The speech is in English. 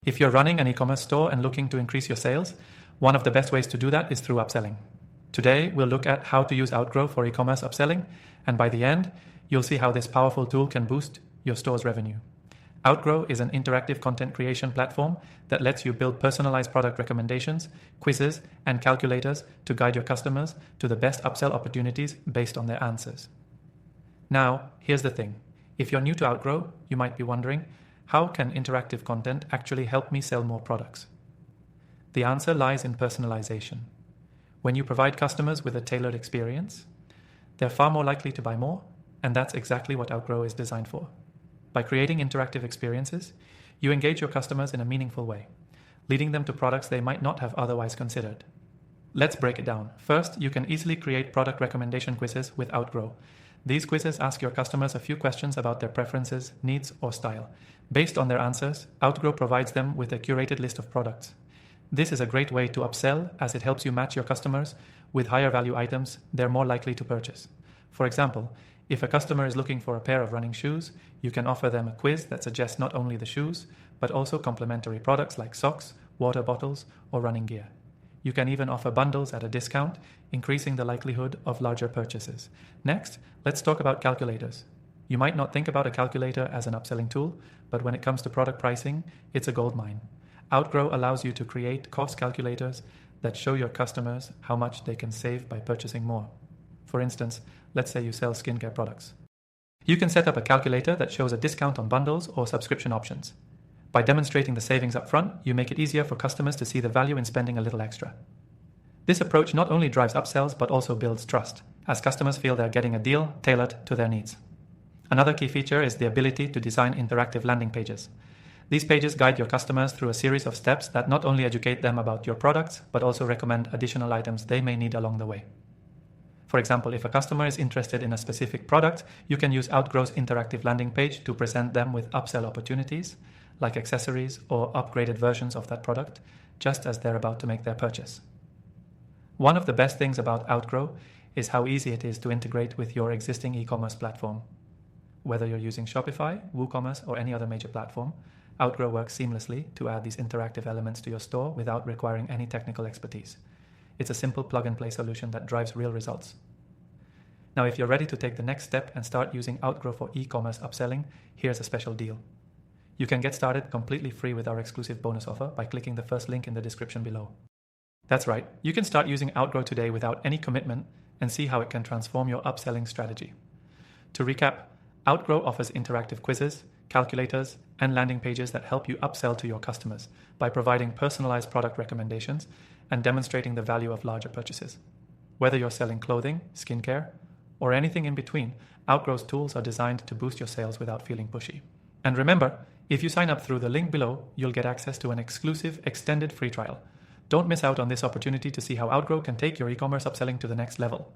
If you're running an e-commerce store and looking to increase your sales, one of the best ways to do that is through upselling. Today, we'll look at how to use Outgrow for e-commerce upselling, and by the end, you'll see how this powerful tool can boost your store's revenue. Outgrow is an interactive content creation platform that lets you build personalized product recommendations, quizzes, and calculators to guide your customers to the best upsell opportunities based on their answers. Now, here's the thing. If you're new to Outgrow, you might be wondering, how can interactive content actually help me sell more products? The answer lies in personalization. When you provide customers with a tailored experience, they're far more likely to buy more, and that's exactly what Outgrow is designed for. By creating interactive experiences, you engage your customers in a meaningful way, leading them to products they might not have otherwise considered. Let's break it down. First, you can easily create product recommendation quizzes with Outgrow. These quizzes ask your customers a few questions about their preferences, needs, or style. Based on their answers, Outgrow provides them with a curated list of products. This is a great way to upsell as it helps you match your customers with higher value items they're more likely to purchase. For example, if a customer is looking for a pair of running shoes, you can offer them a quiz that suggests not only the shoes, but also complementary products like socks, water bottles, or running gear. You can even offer bundles at a discount, increasing the likelihood of larger purchases. Next, let's talk about calculators. You might not think about a calculator as an upselling tool, but when it comes to product pricing, it's a goldmine. Outgrow allows you to create cost calculators that show your customers how much they can save by purchasing more. For instance, let's say you sell skincare products. You can set up a calculator that shows a discount on bundles or subscription options. By demonstrating the savings up front, you make it easier for customers to see the value in spending a little extra. This approach not only drives upsells but also builds trust, as customers feel they're getting a deal tailored to their needs. Another key feature is the ability to design interactive landing pages. These pages guide your customers through a series of steps that not only educate them about your products, but also recommend additional items they may need along the way. For example, if a customer is interested in a specific product, you can use Outgrow's interactive landing page to present them with upsell opportunities, like accessories or upgraded versions of that product, just as they're about to make their purchase. One of the best things about Outgrow is how easy it is to integrate with your existing e-commerce platform. Whether you're using Shopify, WooCommerce, or any other major platform, Outgrow works seamlessly to add these interactive elements to your store without requiring any technical expertise. It's a simple plug-and-play solution that drives real results. Now, if you're ready to take the next step and start using Outgrow for e-commerce upselling, here's a special deal. You can get started completely free with our exclusive bonus offer by clicking the first link in the description below. That's right, you can start using Outgrow today without any commitment and see how it can transform your upselling strategy. To recap, Outgrow offers interactive quizzes, calculators, and landing pages that help you upsell to your customers by providing personalized product recommendations and demonstrating the value of larger purchases. Whether you're selling clothing, skincare, or anything in between, Outgrow's tools are designed to boost your sales without feeling pushy. And remember, if you sign up through the link below, you'll get access to an exclusive extended free trial. Don't miss out on this opportunity to see how Outgrow can take your e-commerce upselling to the next level.